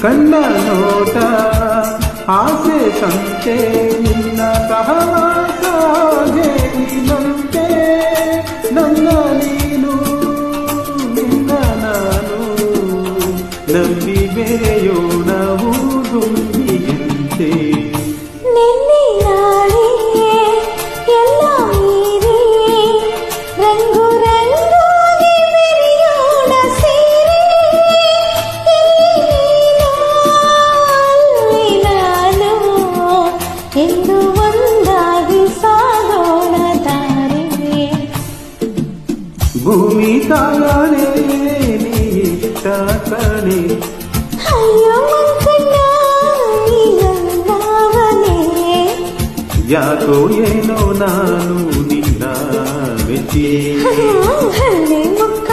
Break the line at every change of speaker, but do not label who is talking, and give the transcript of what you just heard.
ಕಂಡ ನೋಟ ಆಸೆ ಸಂತೆ ನಿನ್ನ ಸಹವಾಸಾಗೆ ನೀನಂತೆ ನನ್ನ ನೀನು ನಿನ್ನ ನಾನು ನಂಬಿ ಬೆರೆಯೋಣ ದುಂಬಿಯಂತೆ
ಎಂದು ಒಂದಾಗಿ ಸಾಗೋಣ ದಾರಿವೆ
ಭೂಮಿ ತಾಯಾನೆ ನೀಷ್ಟ ಕಣೆ
ಅಯ್ಯೋ ಮಂಕಣ್ಣ ನೀನವನೇ
ಯಾಕೋ ಏನೋ ನಾನು ನಿನ್ನ ಮೆಚ್ಚಿ
ಹಲ್ಲೆ ಮುಕ್ಕ